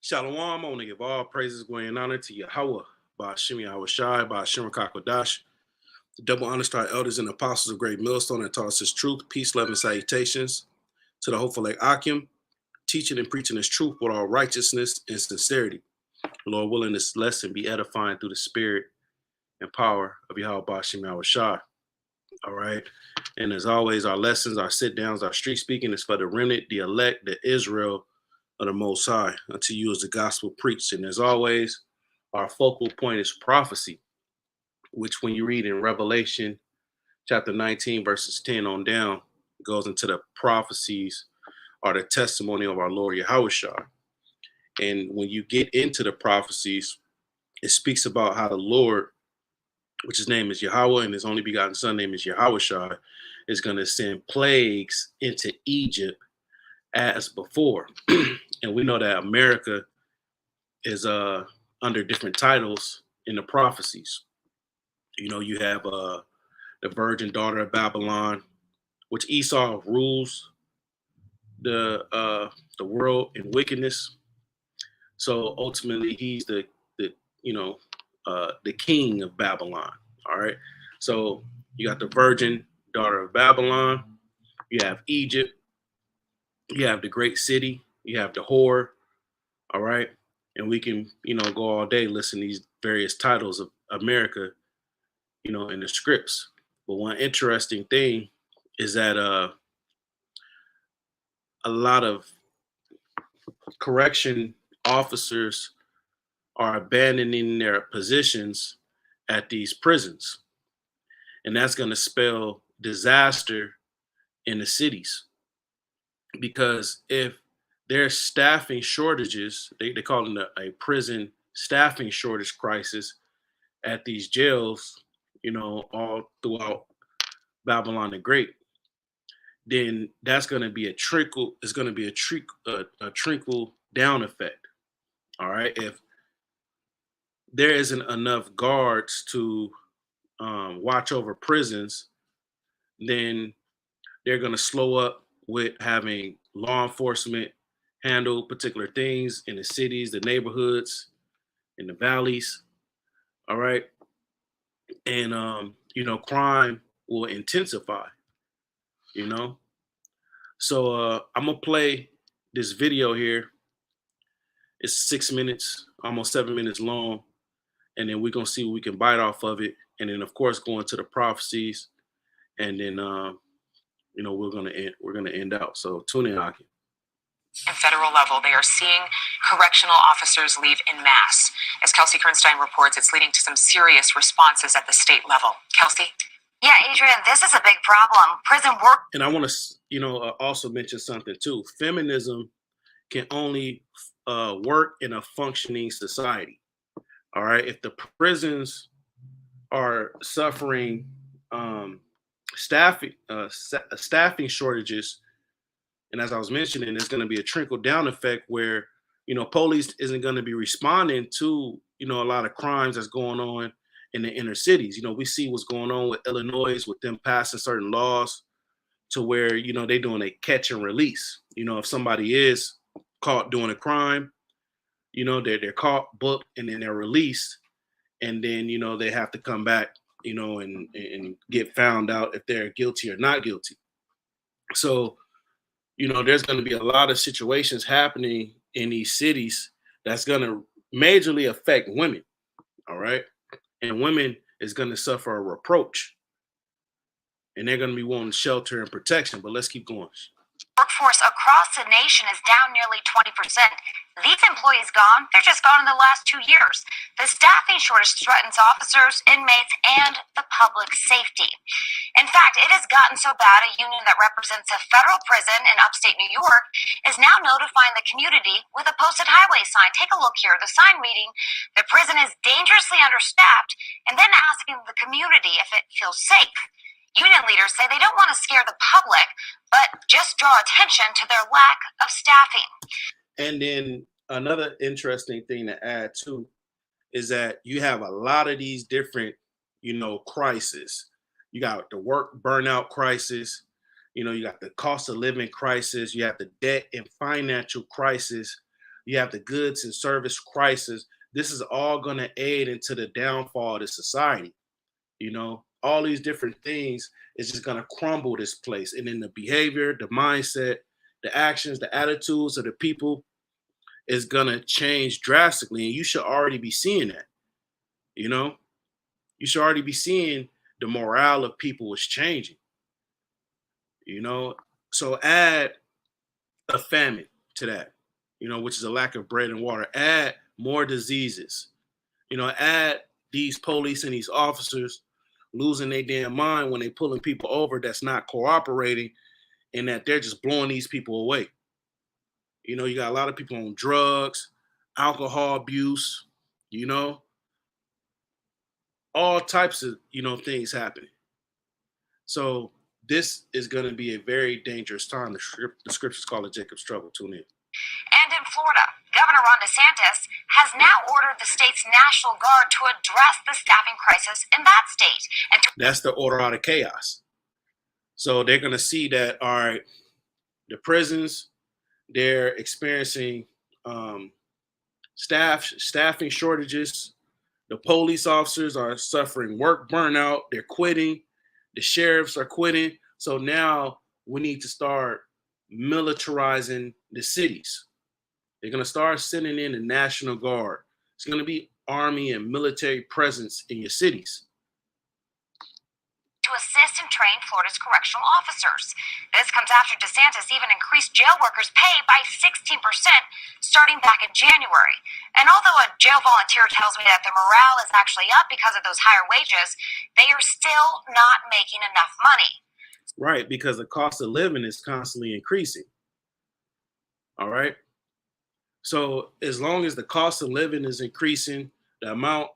Shalom, I want to give all praises, glory, and honor to Yahweh, Ba'ashim Yahweh Shai, Ba'ashim Kakodash, the double honor star elders and apostles of Great Millstone that taught us his truth, peace, love, and salutations to the hopeful like Akim, teaching and preaching his truth with all righteousness and sincerity. Lord willing, this lesson be edifying through the spirit and power of Yahweh Ba'ashim Yahweh Shai. All right. And as always, our lessons, our sit downs, our street speaking is for the remnant, the elect, the Israel of the Most High, unto you as the gospel preached. And as always, our focal point is prophecy, which when you read in Revelation chapter 19, verses 10 on down, goes into the prophecies or the testimony of our Lord Yahushua. And when you get into the prophecies, it speaks about how the Lord, which his name is Yahweh, and his only begotten son name is Yahushua, is going to send plagues into Egypt as before. And we know that America is under different titles in the prophecies. You know, you have the virgin daughter of Babylon, which Esau rules the world in wickedness. So ultimately, he's the king of Babylon. All right. So you got the virgin daughter of Babylon. You have Egypt. You have the great city. You have the whore. All right. And we can, go all day listening to these various titles of America, in the scripts. But one interesting thing is that a lot of correction officers are abandoning their positions at these prisons. And that's going to spell disaster in the cities. Because if there's staffing shortages, they call it a prison staffing shortage crisis at these jails, all throughout Babylon the Great, then that's going to be a trickle down effect. All right. If there isn't enough guards to watch over prisons, then they're going to slow up with having law enforcement handle particular things in the cities, the neighborhoods, in the valleys. All right. And, crime will intensify, So I'm going to play this video here. It's 6 minutes, almost 7 minutes long. And then we're going to see what we can bite off of it. And then, of course, go into the prophecies. And then, we're going to end out. So tune in, Aki. And federal level, they are seeing correctional officers leave en masse. As Kelsey Kernstein reports, it's leading to some serious responses at the state level. Kelsey? Yeah, Adrian, this is a big problem. Prison work. And I want to, also mention something too. Feminism can only work in a functioning society. All right. If the prisons are suffering staffing shortages, and as I was mentioning, there's going to be a trickle down effect where, police isn't going to be responding to, a lot of crimes that's going on in the inner cities. We see what's going on with Illinois, with them passing certain laws to where, they're doing a catch and release. If somebody is caught doing a crime, they're caught, booked, and then they're released. And then, they have to come back, and get found out if they're guilty or not guilty. So, there's going to be a lot of situations happening in these cities that's going to majorly affect women. All right. And women is going to suffer a reproach. And they're going to be wanting shelter and protection. But let's keep going. Workforce across the nation is down nearly 20%. These employees gone, they're just gone in the last 2 years. The staffing shortage threatens officers, inmates, and the public safety. In fact, it has gotten so bad, a union that represents a federal prison in upstate New York is now notifying the community with a posted highway sign. Take a look here. The sign reading, the prison is dangerously understaffed, and then asking the community if it feels safe. Union leaders say they don't want to scare the public, but just draw attention to their lack of staffing. And then another interesting thing to add too is that you have a lot of these different, crises. You got the work burnout crisis, you got the cost of living crisis, you have the debt and financial crisis, You have the goods and service crisis. This is all going to aid into the downfall of the society. You know, all these different things is just going to crumble this place. And then the behavior, the mindset, the actions, the attitudes of the people is going to change drastically. And you should already be seeing that. You know, you should already be seeing the morale of people is changing. You know, so add a famine to that, you know, which is a lack of bread and water. Add more diseases, you know, add these police and these officers losing their damn mind when they pulling people over that's not cooperating and that they're just blowing these people away. You know, you got a lot of people on drugs, alcohol abuse, you know, all types of, you know, things happening. So this is going to be a very dangerous time. The scriptures call it Jacob's trouble. Tune in. And in Florida, Governor Ron DeSantis has now ordered the state's National Guard to address the staffing crisis in that state. And That's the order out of chaos. So they're going to see that, all right, the prisons, they're experiencing staffing shortages. The police officers are suffering work burnout. They're quitting. The sheriffs are quitting. So now we need to start militarizing the cities. They're going to start sending in the National Guard. It's going to be army and military presence in your cities to assist and train Florida's correctional officers. This comes after DeSantis even increased jail workers' pay by 16% starting back in January. And although a jail volunteer tells me that the morale is actually up because of those higher wages, they are still not making enough money. Right, because the cost of living is constantly increasing. All right. So as long as the cost of living is increasing, the amount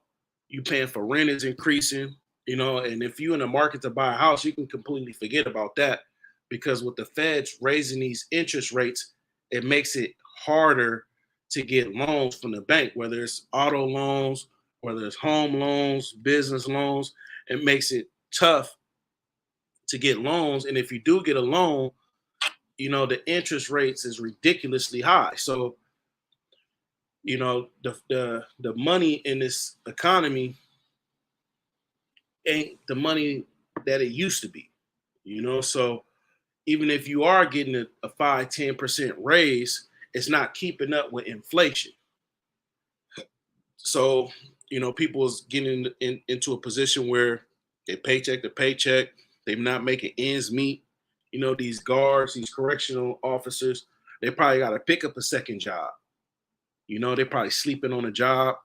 you paying for rent is increasing, you know, and if you're in the market to buy a house, you can completely forget about that, because with the feds raising these interest rates, it makes it harder to get loans from the bank, whether it's auto loans, whether it's home loans, business loans. It makes it tough to get loans. And if you do get a loan, you know, the interest rates is ridiculously high. So, you know, the money in this economy ain't the money that it used to be, you know. So even if you are getting a 5-10% raise, it's not keeping up with inflation. So, you know, people is getting into a position where they paycheck to paycheck, they're not making ends meet. You know, these guards, these correctional officers, they probably got to pick up a second job. You know, they're probably sleeping on a job.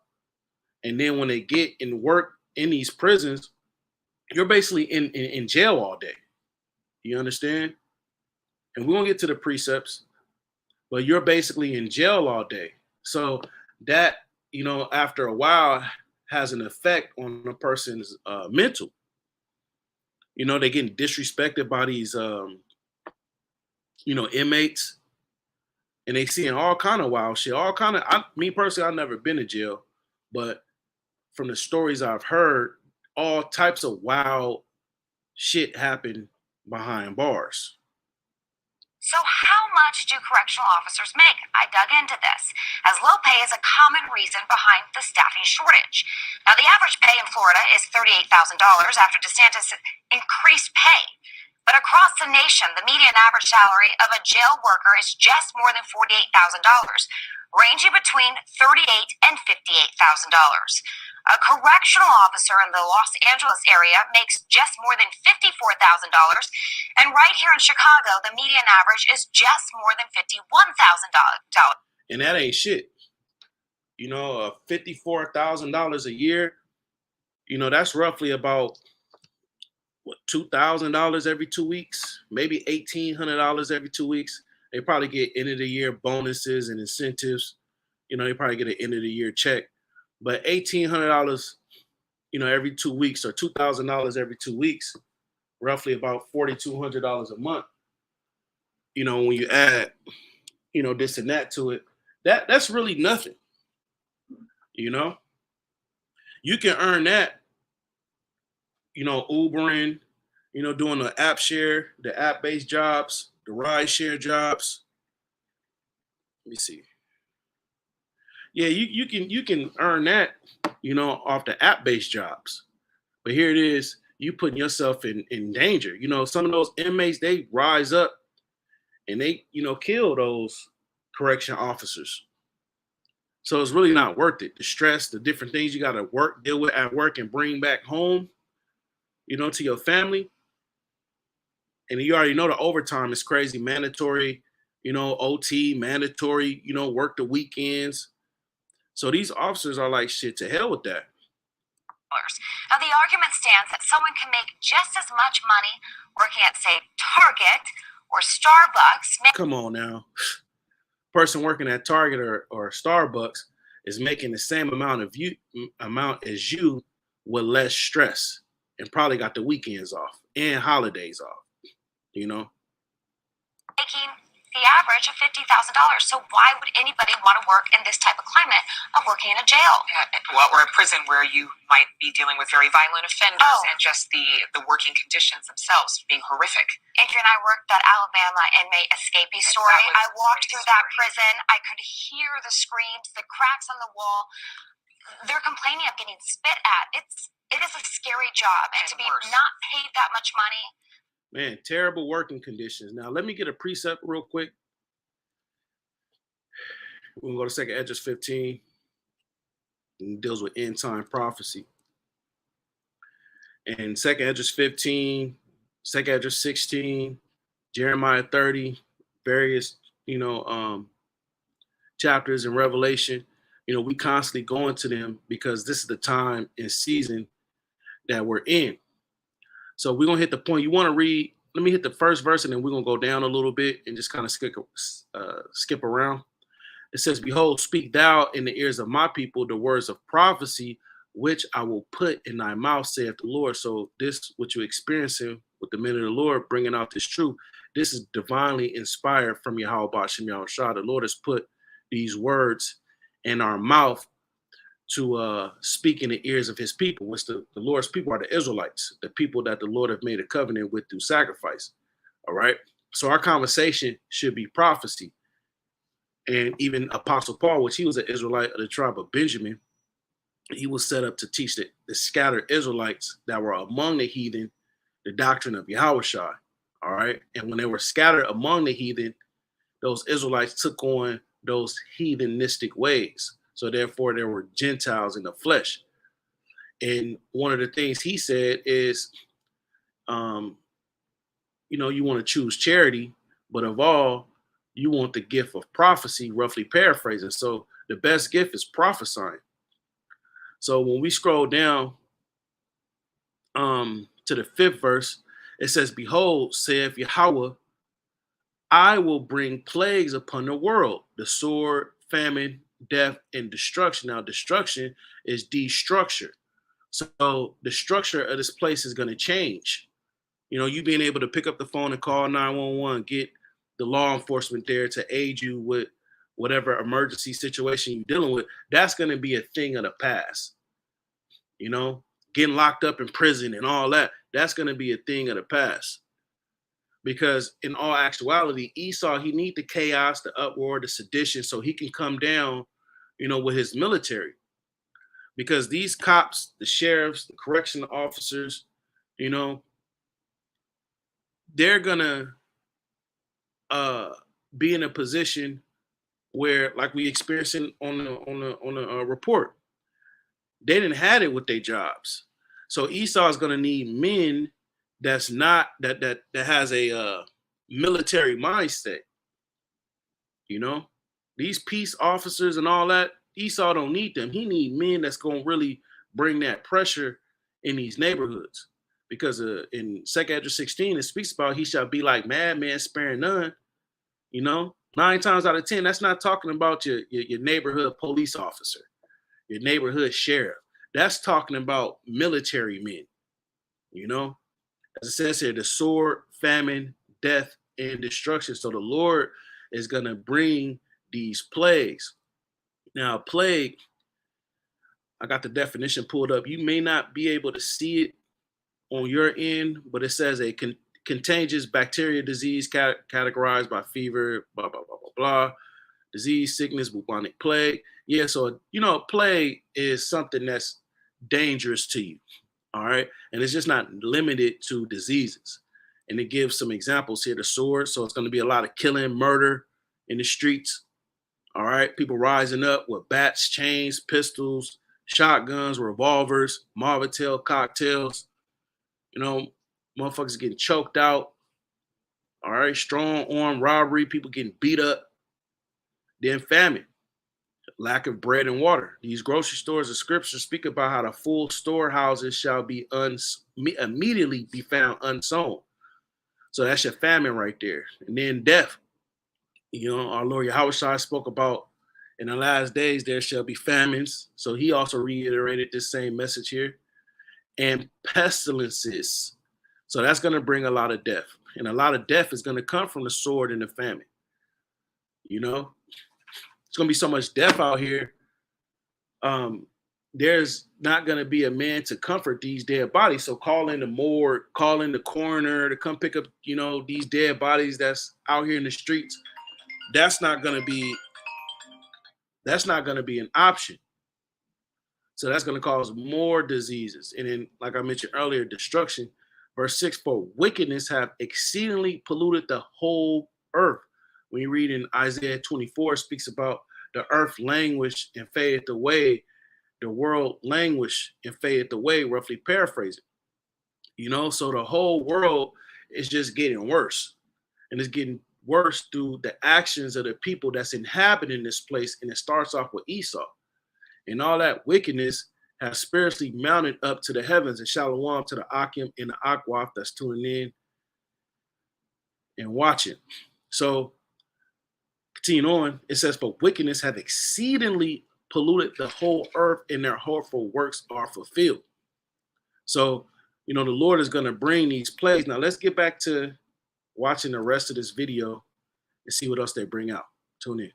And then when they get in work in these prisons, you're basically in jail all day. You understand? And we won't get to the precepts, but you're basically in jail all day. So that, you know, after a while has an effect on a person's mental. You know, they're getting disrespected by these, you know, inmates, and they seeing all kind of wild shit. All kind of, me personally, I've never been to jail, but from the stories I've heard, all types of wild shit happen behind bars. So how much do correctional officers make? I dug into this, as low pay is a common reason behind the staffing shortage. Now, the average pay in Florida is $38,000 after DeSantis increased pay. But across the nation, the median average salary of a jail worker is just more than $48,000, ranging between $38,000 and $58,000. A correctional officer in the Los Angeles area makes just more than $54,000. And right here in Chicago, the median average is just more than $51,000. And that ain't shit. You know, $54,000 a year, you know, that's roughly about, what, $2,000 every 2 weeks, maybe $1,800 every 2 weeks. They probably get end of the year bonuses and incentives. You know, they probably get an end of the year check. But $1,800, you know, every 2 weeks, or $2,000 every 2 weeks, roughly about $4,200 a month. You know, when you add, you know, this and that to it, that's really nothing. You know, you can earn that, you know, Ubering, you know, doing the app share, the app-based jobs, the ride share jobs. Let me see. Yeah, you can earn that, off the app-based jobs. But here it is, you putting yourself in danger. Some of those inmates, they rise up and they, kill those correction officers. So it's really not worth it. The stress, the different things you got to deal with at work and bring back home, to your family. And you already know the overtime is crazy, mandatory, OT, mandatory, work the weekends. So these officers are like, shit, to hell with that. Now, the argument stands that someone can make just as much money working at, say, Target or Starbucks. Come on now. Person working at Target or Starbucks is making the same amount as you with less stress and probably got the weekends off and holidays off, Making the average of $50,000. So why would anybody want to work in this type of climate of working in a jail? Or a prison where you might be dealing with very violent offenders and just the working conditions themselves being horrific. Adrian, I worked that Alabama inmate escapee story. I walked through that prison. I could hear the screams, the cracks on the wall. They're complaining of getting spit at. It is a scary job, and to be not paid that much money. Man, terrible working conditions. Now, let me get a precept real quick. We're going to go to 2 Esdras 15. It deals with end time prophecy. And 2 Esdras 15, 2 Esdras 16, Jeremiah 30, various, chapters in Revelation. We constantly go into them because this is the time and season that we're in. So we're going to hit the point. You want to read, let me hit the first verse and then we're going to go down a little bit and just kind of skip around. It says, behold, speak thou in the ears of my people the words of prophecy, which I will put in thy mouth, saith the Lord. So this, what you're experiencing with the men of the Lord, bringing out this truth, this is divinely inspired from Yahweh Ba'Shem Yahushua. The Lord has put these words in our mouth to speak in the ears of his people, which the Lord's people are the Israelites, the people that the Lord have made a covenant with through sacrifice. All right. So our conversation should be prophecy. And even Apostle Paul, which he was an Israelite of the tribe of Benjamin, he was set up to teach the scattered Israelites that were among the heathen, the doctrine of Yahushua. All right. And when they were scattered among the heathen, those Israelites took on those heathenistic ways. So therefore, there were Gentiles in the flesh. And one of the things he said is, you want to choose charity, but of all, you want the gift of prophecy, roughly paraphrasing. So the best gift is prophesying. So when we scroll down to the 5th verse, it says, behold, saith Yahweh, I will bring plagues upon the world, the sword, famine, death, and destruction. Now, destruction is destructure. So the structure of this place is going to change. You being able to pick up the phone and call 911, get the law enforcement there to aid you with whatever emergency situation you're dealing with, that's going to be a thing of the past. Getting locked up in prison and all that, that's going to be a thing of the past. Because in all actuality, Esau, he needs the chaos, the uproar, the sedition, so he can come down, with his military. Because these cops, the sheriffs, the correctional officers, they're gonna be in a position where, like we experiencing on the report, they didn't have it with their jobs. So Esau is gonna need men that's not that has a military mindset. These peace officers and all that, Esau don't need them. He need men that's gonna really bring that pressure in these neighborhoods. Because in 2 Esdras 16, it speaks about he shall be like madman, sparing none. 9 times out of 10, that's not talking about your neighborhood police officer, your neighborhood sheriff. That's talking about military men. As it says here, the sword, famine, death, and destruction. So the Lord is going to bring these plagues. Now, plague, I got the definition pulled up. You may not be able to see it on your end, but it says a contagious bacteria disease categorized by fever, blah, blah, blah, blah, blah, disease, sickness, bubonic plague. Yeah, so a plague is something that's dangerous to you. All right. And it's just not limited to diseases. And it gives some examples here, the sword. So it's going to be a lot of killing, murder in the streets. All right. People rising up with bats, chains, pistols, shotguns, revolvers, Marvitel cocktails. Motherfuckers getting choked out. All right. Strong arm robbery, people getting beat up. Then famine, lack of bread and water. These grocery stores of scripture speak about how the full storehouses shall be immediately be found unsown. So that's your famine right there. And then death. Our Lord Yahushua spoke about in the last days there shall be famines. So he also reiterated this same message here. And pestilences. So that's going to bring a lot of death. And a lot of death is going to come from the sword and the famine. It's going to be so much death out here. There's not going to be a man to comfort these dead bodies. So call in the morgue, call in the coroner to come pick up, these dead bodies that's out here in the streets. That's not going to be an option. So that's going to cause more diseases. And then, like I mentioned earlier, destruction. Verse 6, for wickedness have exceedingly polluted the whole earth. When you read in Isaiah 24, it speaks about the earth languished and fadeth away. The world languished and fadeth away, roughly paraphrasing. So the whole world is just getting worse. And it's getting worse through the actions of the people that's inhabiting this place. And it starts off with Esau. And all that wickedness has spiritually mounted up to the heavens, and shalom to the Akim and the Akwaf that's tuning in and watching. So continue on, it says, for wickedness have exceedingly polluted the whole earth, and their horrible works are fulfilled. So, the Lord is going to bring these plagues. Now let's get back to watching the rest of this video and see what else they bring out. Tune in.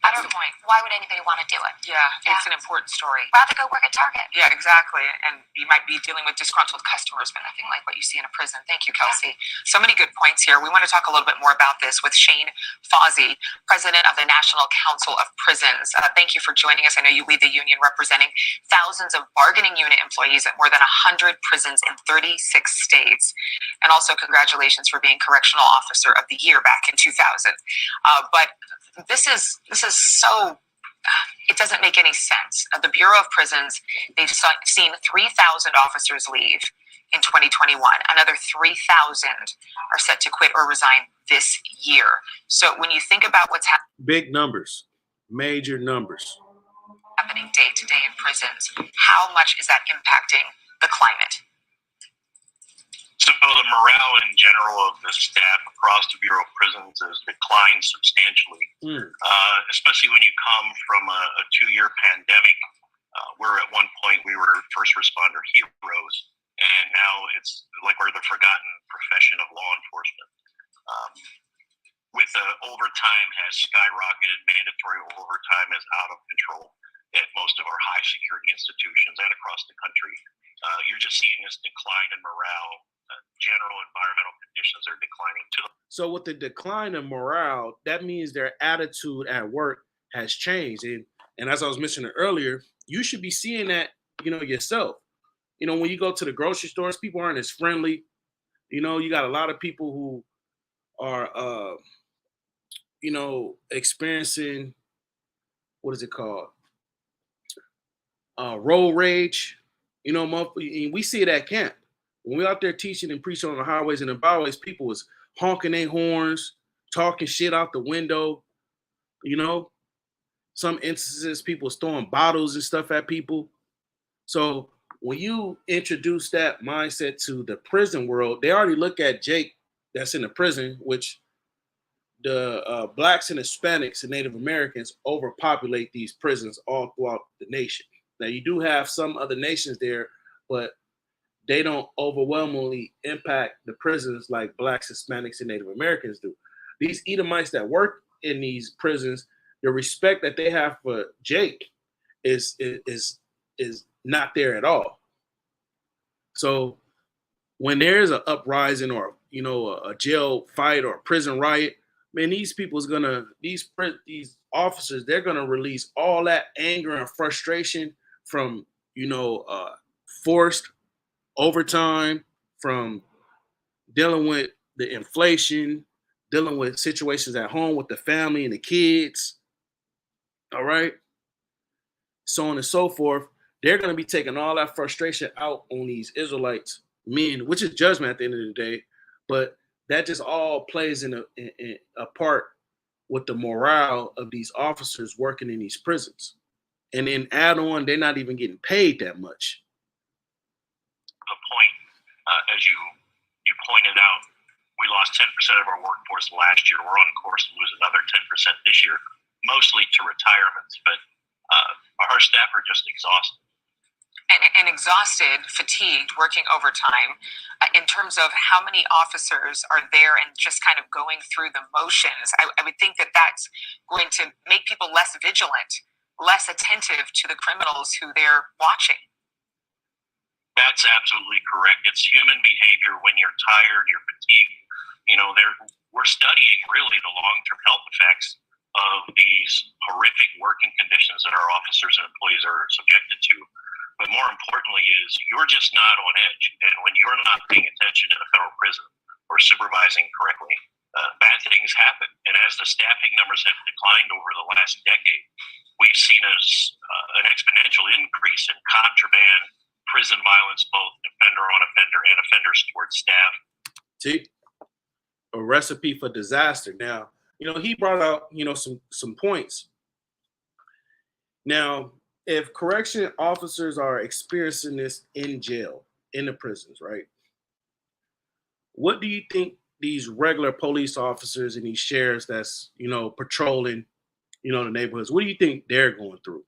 I don't point. Why would anybody want to do it? Yeah, it's an important story. Rather go work at Target. Yeah, exactly. And you might be dealing with disgruntled customers, but nothing like what you see in a prison. Thank you, Kelsey. So many good points here. We want to talk a little bit more about this with Shane Fawzy, president of the National Council of Prisons. Thank you for joining us. I know you lead the union representing thousands of bargaining unit employees at more than 100 prisons in 36 states. And also congratulations for being Correctional Officer of the Year back in 2000. But this is so... It doesn't make any sense. The Bureau of Prisons, they've seen 3,000 officers leave in 2021. Another 3,000 are set to quit or resign this year. So when you think about what's big numbers, major numbers happening day to day in prisons, how much is that impacting the climate? So the morale in general of the staff across the Bureau of Prisons has declined substantially, especially when you come from a 2-year pandemic where at one point we were first responder heroes, and now it's like we're the forgotten profession of law enforcement. With overtime has skyrocketed, mandatory overtime is out of control at most of our high security institutions and across the country. You're just seeing this decline in morale. General environmental conditions are declining too. So with the decline of morale, that means their attitude at work has changed. And as I was mentioning earlier, you should be seeing that, yourself. When you go to the grocery stores, people aren't as friendly. You got a lot of people who are, experiencing, what is it called? Road rage. We see it at camp. When we're out there teaching and preaching on the highways and the byways, people was honking their horns, talking shit out the window. Some instances, people was throwing bottles and stuff at people. So when you introduce that mindset to the prison world, they already look at Jake that's in the prison, which the Blacks and Hispanics and Native Americans overpopulate these prisons all throughout the nation. Now, you do have some other nations there, but they don't overwhelmingly impact the prisons like Blacks, Hispanics, and Native Americans do. These Edomites that work in these prisons, the respect that they have for Jake is not there at all. So when there is an uprising or a jail fight or a prison riot, man, these officers, they're gonna release all that anger and frustration from forced overtime, from dealing with the inflation, dealing with situations at home with the family and the kids. All right, so on and so forth. They're gonna be taking all that frustration out on these Israelites men, which is judgment at the end of the day. But that just all plays in a part with the morale of these officers working in these prisons. And then add on, they're not even getting paid that much. The point, as you pointed out, we lost 10% of our workforce last year. We're on course to lose another 10% this year, mostly to retirements. But our staff are just exhausted. And exhausted, fatigued, working overtime. In terms of how many officers are there and just kind of going through the motions, I would think that that's going to make people less vigilant, less attentive to the criminals who they're watching. That's absolutely correct. It's human behavior. When you're tired, you're fatigued. We're studying really the long-term health effects of these horrific working conditions that our officers and employees are subjected to. But more importantly is you're just not on edge. And when you're not paying attention in a federal prison or supervising correctly, bad things happen. And as the staffing numbers have declined over the last decade, we've seen an exponential increase in contraband, prison violence, both offender on offender and offenders towards staff. See, a recipe for disaster. Now, he brought out, some points. Now, if correction officers are experiencing this in jail, in the prisons, right? What do you think these regular police officers and these sheriffs that's, patrolling, the neighborhoods, what do you think they're going through?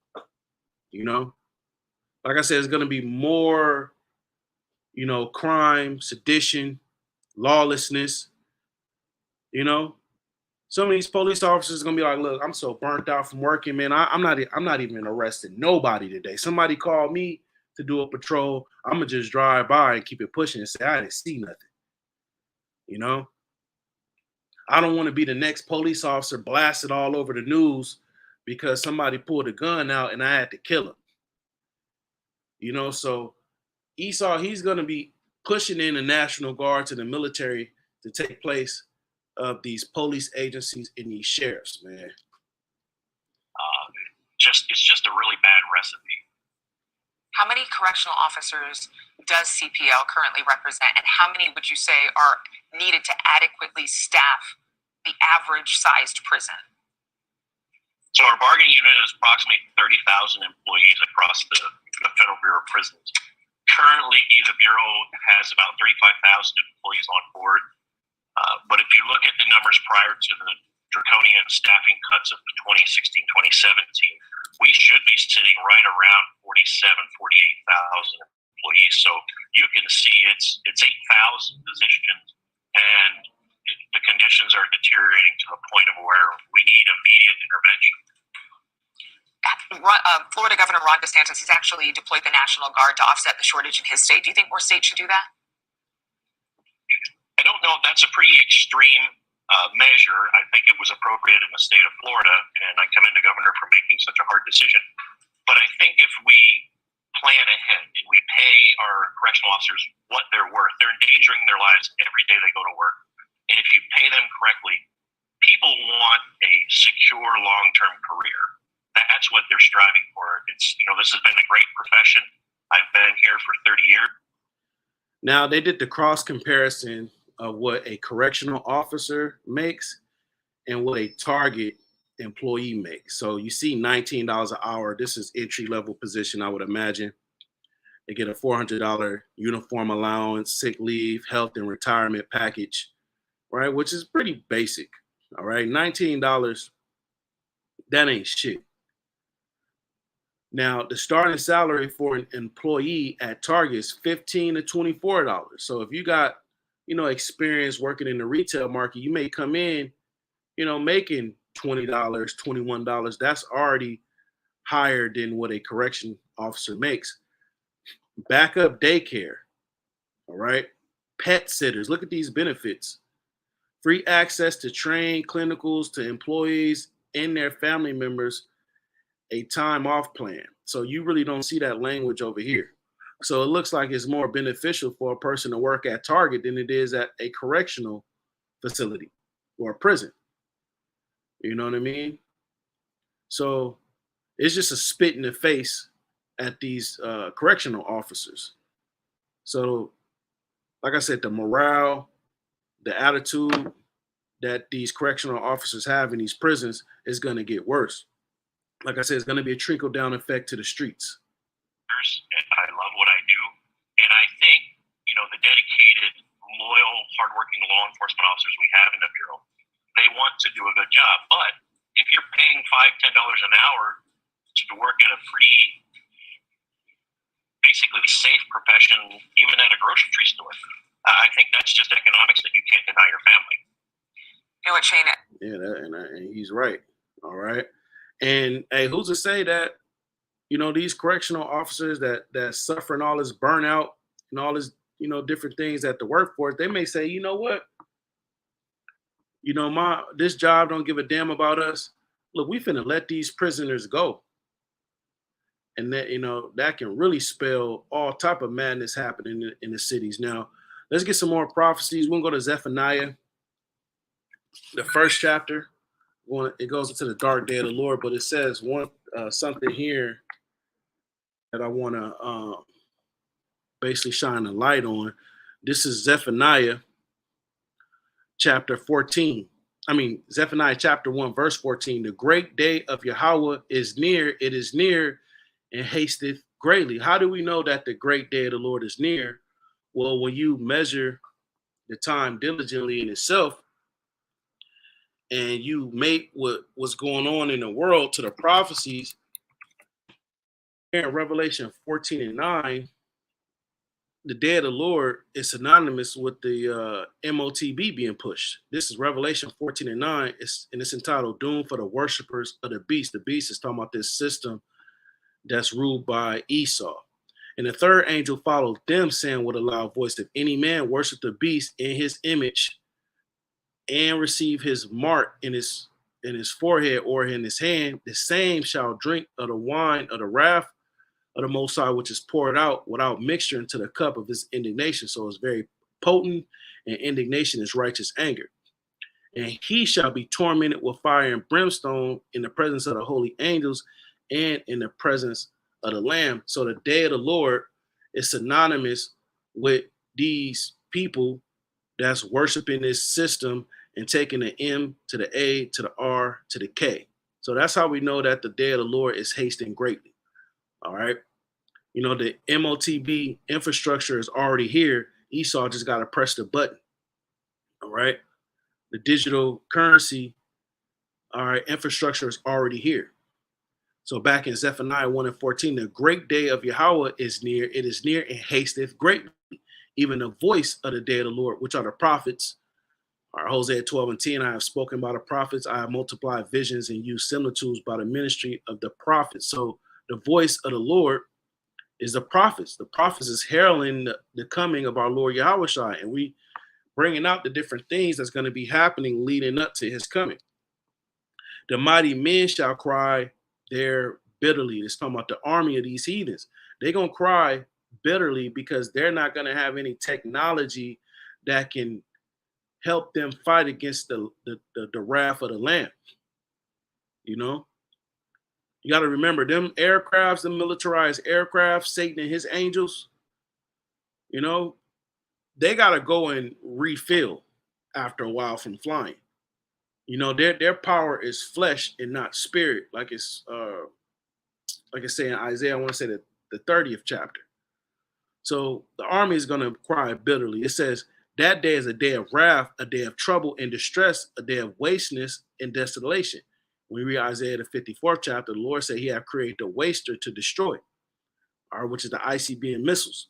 Like I said, it's going to be more, crime, sedition, lawlessness, Some of these police officers are gonna be like, "Look, I'm so burnt out from working, man. I'm not even arresting nobody today. Somebody called me to do a patrol. I'm gonna just drive by and keep it pushing and say I didn't see nothing." I don't want to be the next police officer blasted all over the news because somebody pulled a gun out and I had to kill him. So Esau, he's gonna be pushing in the National Guard to the military to take place of these police agencies and these sheriffs, man. It's just a really bad recipe. How many correctional officers does CPL currently represent, and how many would you say are needed to adequately staff the average-sized prison? So our bargaining unit is approximately 30,000 employees across the Federal Bureau of Prisons. Currently, the Bureau has about 35,000 employees on board. But if you look at the numbers prior to the draconian staffing cuts of 2016, 2017, we should be sitting right around 48,000 employees. So you can see it's 8,000 positions, and the conditions are deteriorating to the point of where we need immediate intervention. Florida Governor Ron DeSantis has actually deployed the National Guard to offset the shortage in his state. Do you think more states should do that? I don't know if that's a pretty extreme measure. I think it was appropriate in the state of Florida, and I commend the governor for making such a hard decision. But I think if we plan ahead and we pay our correctional officers what they're worth, they're endangering their lives every day they go to work. And if you pay them correctly, people want a secure long-term career. That's what they're striving for. This has been a great profession. I've been here for 30 years. Now, they did the cross comparison of what a correctional officer makes and what a target employee makes. So you see $19 an hour. This is entry level position, I would imagine. They get a $400 uniform allowance, sick leave, health and retirement package, right? Which is pretty basic. All right. $19, that ain't shit. Now, the starting salary for an employee at Target is $15 to $24. So if you got, experience working in the retail market, you may come in, making $20, $21. That's already higher than what a correction officer makes. Backup daycare, all right? Pet sitters. Look at these benefits. free access to trained clinicals to employees and their family members, a time off plan. So you really don't see that language over here. So it looks like it's more beneficial for a person to work at Target than it is at a correctional facility or a prison. You know what I mean? So it's just a spit in the face at these correctional officers. So, like I said, the morale, the attitude that these correctional officers have in these prisons is going to get worse. Like I said, it's going to be a trickle down effect to the streets. And I love what I do. And I think, the dedicated, loyal, hardworking law enforcement officers we have in the Bureau, they want to do a good job. But if you're paying $5, $10 an hour to work in a pretty, basically safe profession, even at a grocery store, I think that's just economics that you can't deny your family. You know what, Shane? Yeah, and he's right. All right. And hey, who's to say that, these correctional officers that suffering all this burnout and all this, different things at the workforce, they may say, you know what? This job don't give a damn about us. Look, we finna let these prisoners go. And that, that can really spell all type of madness happening in the cities. Now, let's get some more prophecies. We'll go to Zephaniah, the first chapter. It goes into the dark day of the Lord, but it says something here that I want to basically shine a light on. This is Zephaniah chapter 14. Zephaniah chapter 1, verse 14. The great day of Yahweh is near. It is near and hasteth greatly. How do we know that the great day of the Lord is near? Well, when you measure the time diligently in itself, and you make what's going on in the world to the prophecies, in Revelation 14 and 9, the day of the Lord is synonymous with the MOTB being pushed. This is Revelation 14 and 9, and it's entitled Doom for the Worshipers of the Beast. The Beast is talking about this system that's ruled by Esau. And the third angel followed them, saying with a loud voice, if any man worship the beast in his image and receive his mark in his forehead or in his hand, the same shall drink of the wine of the wrath of the Most High, which is poured out without mixture into the cup of his indignation. So it's very potent, and indignation is righteous anger. And he shall be tormented with fire and brimstone in the presence of the holy angels and in the presence of the Lamb. So the day of the Lord is synonymous with these people that's worshiping this system and taking the M to the A to the R to the K. So that's how we know that the day of the Lord is hastening greatly. All right. The MOTB infrastructure is already here. Esau just got to press the button. All right. The digital currency, all right, infrastructure is already here. So back in Zephaniah 1 and 14, the great day of Yahweh is near. It is near and hasteth greatly. Even the voice of the day of the Lord, which are the prophets. All right, Hosea 12 and 10, I have spoken by the prophets. I have multiplied visions and used similitudes by the ministry of the prophets. So the voice of the Lord is the prophets. The prophets is heralding the coming of our Lord Yahweh, and we bringing out the different things that's going to be happening leading up to his coming. The mighty men shall cry there bitterly. It's talking about the army of these heathens. They're going to cry bitterly because they're not going to have any technology that can help them fight against the wrath of the Lamb. You got to remember them aircrafts, the militarized aircraft, Satan and his angels, they got to go and refill after a while from flying. Their power is flesh and not spirit, like it's saying Isaiah, I want to say the 30th chapter. So the army is going to cry bitterly. It says that day is a day of wrath, a day of trouble and distress, a day of wasteness and desolation. When we read Isaiah the 54th chapter, the Lord said he have created a waster to destroy, which is the ICBM missiles.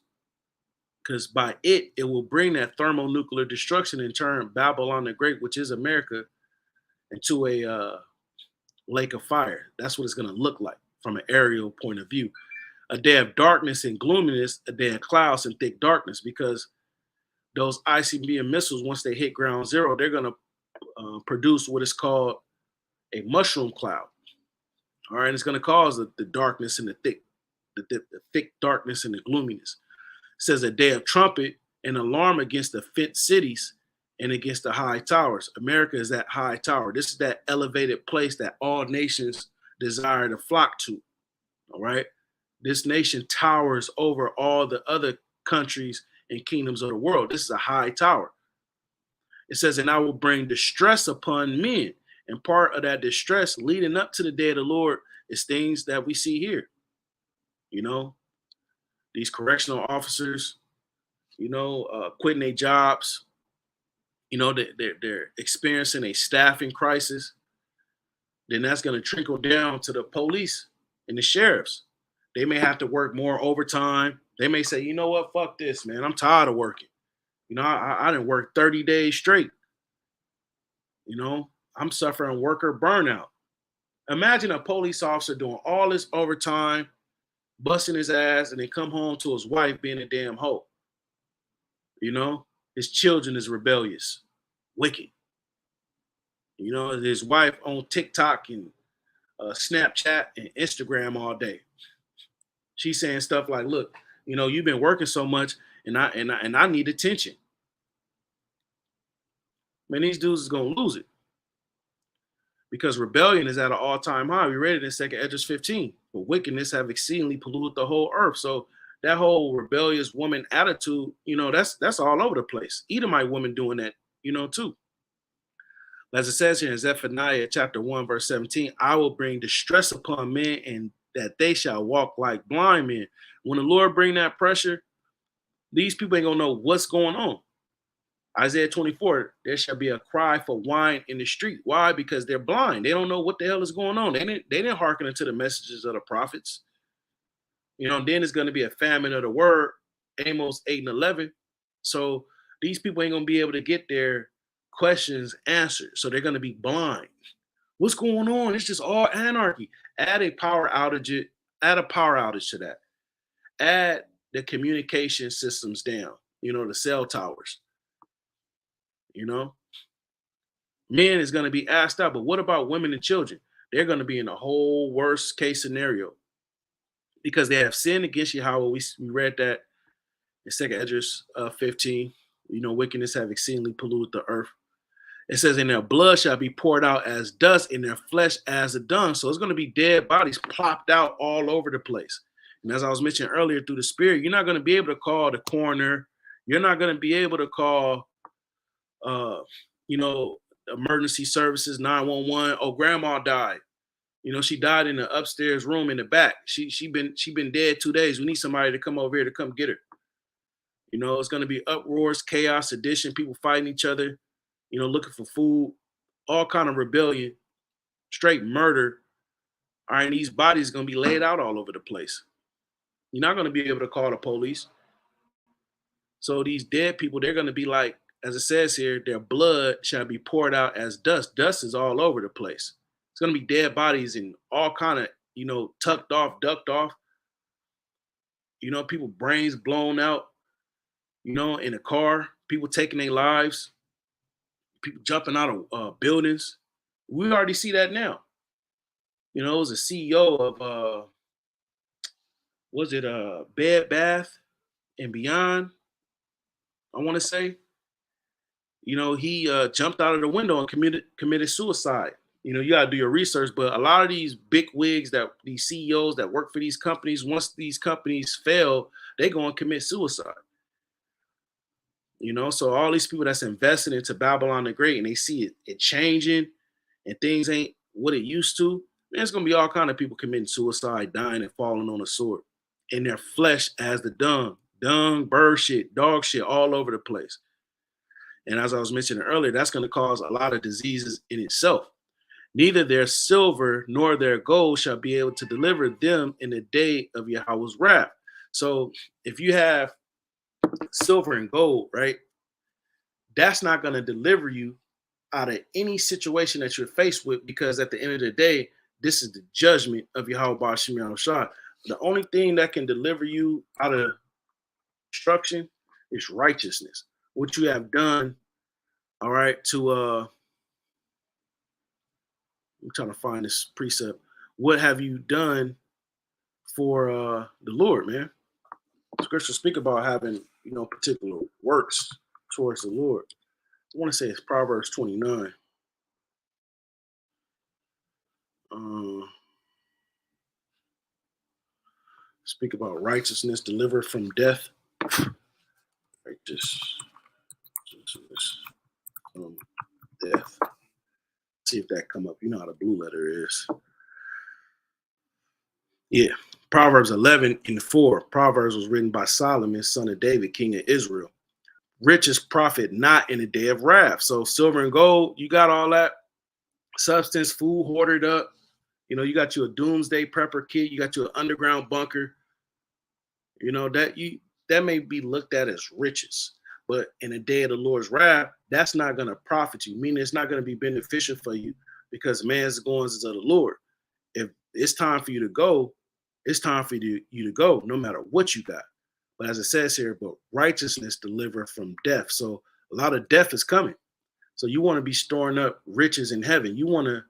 Because by it will bring that thermonuclear destruction and turn Babylon the Great, which is America, into a lake of fire. That's what it's going to look like from an aerial point of view. A day of darkness and gloominess, a day of clouds and thick darkness, because those ICBM missiles, once they hit ground zero, they're going to produce what is called a mushroom cloud. All right, it's going to cause the darkness and the thick darkness and the gloominess. It says a day of trumpet and alarm against the fenced cities and against the high towers. America is that high tower. This is that elevated place that all nations desire to flock to. All right, this nation towers over all the other countries and kingdoms of the world. This is a high tower. It says, and I will bring distress upon men. And part of that distress leading up to the day of the Lord is things that we see here. You know, these correctional officers, quitting their jobs. They're experiencing a staffing crisis. Then that's going to trickle down to the police and the sheriffs. They may have to work more overtime. They may say, you know what, fuck this, man. I'm tired of working. I didn't work 30 days straight. I'm suffering worker burnout. Imagine a police officer doing all this overtime, busting his ass, and then come home to his wife being a damn hoe. His children is rebellious, wicked. His wife on TikTok and Snapchat and Instagram all day. She's saying stuff like, look, you've been working so much and I need attention. Man, these dudes is going to lose it. Because rebellion is at an all-time high. We read it in 2 Esdras 15. But wickedness have exceedingly polluted the whole earth. So that whole rebellious woman attitude, that's all over the place. Edomite women doing that, too. As it says here in Zephaniah chapter 1, verse 17, I will bring distress upon men and that they shall walk like blind men. When the Lord bring that pressure, these people ain't gonna know what's going on. Isaiah 24, there shall be a cry for wine in the street. Why? Because they're blind. They don't know what the hell is going on. They didn't hearken into the messages of the prophets. Then it's going to be a famine of the word, Amos 8 and 11. So these people ain't going to be able to get their questions answered. So they're going to be blind. What's going on? It's just all anarchy. Add a power outage to that. Add the communication systems down, the cell towers. Men is going to be asked out, but what about women and children? They're going to be in a whole worst case scenario because they have sinned against Yahweh. We read that in 2 Esdras 15. Wickedness have exceedingly polluted the earth. It says, and their blood shall be poured out as dust, and their flesh as a dung. So it's going to be dead bodies plopped out all over the place. And as I was mentioning earlier, through the Spirit, you're not going to be able to call the coroner. You're not going to be able to call emergency services, 911. Oh, grandma died. She died in the upstairs room in the back. She been dead 2 days. We need somebody to come over here to come get her. It's going to be uproars, chaos, sedition, people fighting each other, looking for food, all kind of rebellion, straight murder. All right, and these bodies are going to be laid out all over the place. You're not going to be able to call the police. So these dead people, they're going to be like, as it says here, their blood shall be poured out as dust. Dust is all over the place. It's going to be dead bodies and all kind of, tucked off, ducked off. People brains blown out, in a car, people taking their lives, people jumping out of buildings. We already see that now. It was a CEO of, Bed Bath and Beyond, I want to say. He jumped out of the window and committed suicide. You got to do your research, but a lot of these big wigs, these CEOs that work for these companies, once these companies fail, they go and commit suicide. So all these people that's invested into Babylon the Great and they see it changing and things ain't what it used to, there's going to be all kind of people committing suicide, dying and falling on a sword. And their flesh as the dung, bird shit, dog shit all over the place. And as I was mentioning earlier, that's going to cause a lot of diseases in itself. Neither their silver nor their gold shall be able to deliver them in the day of Yahweh's wrath. So if you have silver and gold, right, that's not going to deliver you out of any situation that you're faced with, because at the end of the day, this is the judgment of Yahweh Ba'ashem Yahushua. The only thing that can deliver you out of destruction is righteousness. what you have done, all right, to I'm trying to find this precept. What have you done for the Lord, man? Scripture speak about having, particular works towards the Lord. I want to say it's Proverbs 29. Speak about righteousness delivered from death. Righteousness from death. See if that come up. You know how the blue letter is. Yeah. Proverbs 11:4. Proverbs was written by Solomon, son of David, king of Israel. Riches profit not in the day of wrath. So silver and gold, you got all that substance, food hoarded up. You got you a doomsday prepper kit. You got you an underground bunker. That may be looked at as riches. But in the day of the Lord's wrath, that's not going to profit you. Meaning it's not going to be beneficial for you because man's goings is of the Lord. If it's time for you to go, it's time for you to go, no matter what you got. But as it says here, but righteousness delivered from death. So a lot of death is coming. So you want to be storing up riches in heaven. You want to,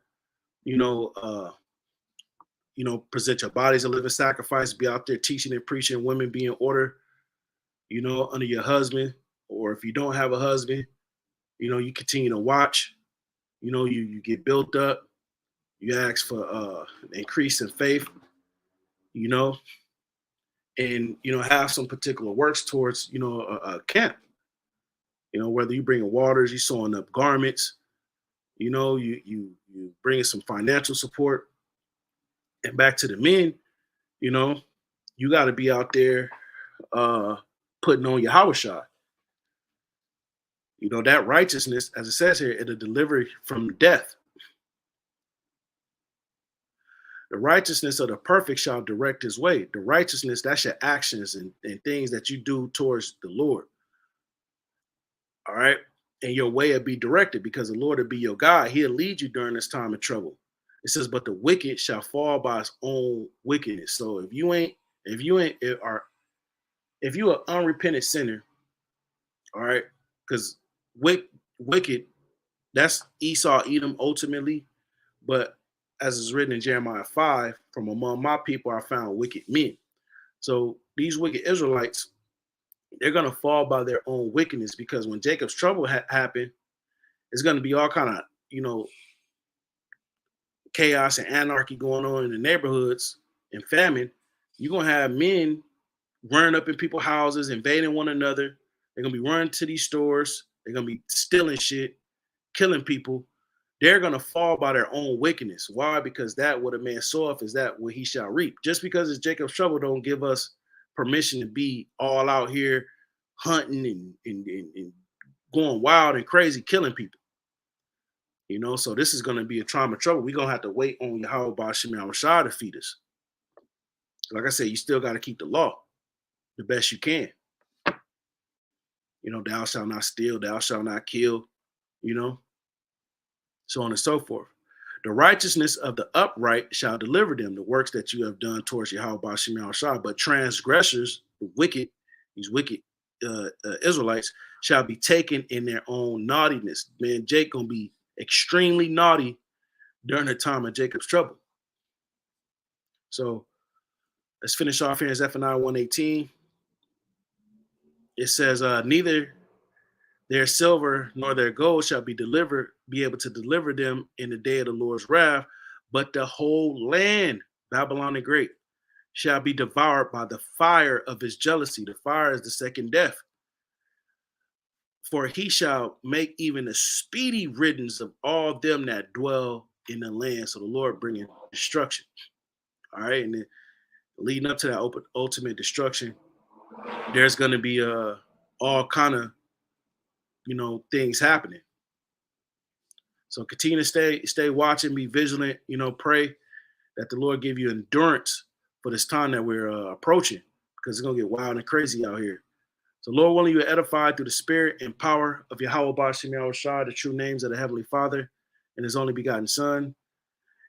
present your bodies a living sacrifice, be out there teaching and preaching, women be in order, under your husband. Or if you don't have a husband, you continue to watch, you get built up, you ask for increase in faith, and, have some particular works towards, a camp, whether you bringing waters, you sewing up garments, you bringing some financial support. And back to the men, you got to be out there putting on your Hawashai. That righteousness, as it says here, it'll deliver from death. The righteousness of the perfect shall direct his way. The righteousness, that's your actions and things that you do towards the Lord. All right. And your way will be directed because the Lord will be your guide. He'll lead you during this time of trouble. It says, but the wicked shall fall by his own wickedness. So if you an unrepentant sinner, all right, because wicked, that's Esau, Edom ultimately. But as is written in Jeremiah 5, from among my people I found wicked men. So these wicked Israelites, they're going to fall by their own wickedness because when Jacob's trouble happened, it's going to be all kind of, chaos and anarchy going on in the neighborhoods and famine. You're going to have men running up in people's houses, invading one another. They're going to be running to these stores. They're going to be stealing shit, killing people. They're going to fall by their own wickedness. Why? Because that what a man soweth is that what he shall reap. Just because it's Jacob's trouble don't give us permission to be all out here hunting and going wild and crazy, killing people. So this is going to be a trauma trouble. We're going to have to wait on Yahweh Ba'Shem Yahushua to feed us. Like I said, you still got to keep the law the best you can. Thou shalt not steal, thou shalt not kill, so on and so forth. The righteousness of the upright shall deliver them, the works that you have done towards Yahweh Ba'Shem Yahushua. But transgressors, the wicked, these wicked Israelites, shall be taken in their own naughtiness. Man, Jake going to be extremely naughty during the time of Jacob's trouble. So let's finish off here in Zephaniah 1:18. It says, neither their silver nor their gold shall be able to deliver them in the day of the Lord's wrath, but the whole land, Babylon the Great, shall be devoured by the fire of his jealousy. The fire is the second death. For he shall make even a speedy riddance of all them that dwell in the land. So the Lord bringing destruction. All right. And then leading up to that ultimate destruction, there's going to be all kind of, things happening. So continue to stay watching, be vigilant, pray that the Lord give you endurance for this time that we're approaching, because it's going to get wild and crazy out here. So Lord willing, you are edified through the spirit and power of Yahweh Ba'Shem Yahushua, the true names of the Heavenly Father and his only begotten Son.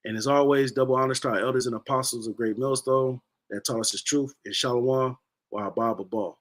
And as always, double honors to our elders and apostles of Great Millstone that taught us his truth. And Shalom, Wahaba Babal.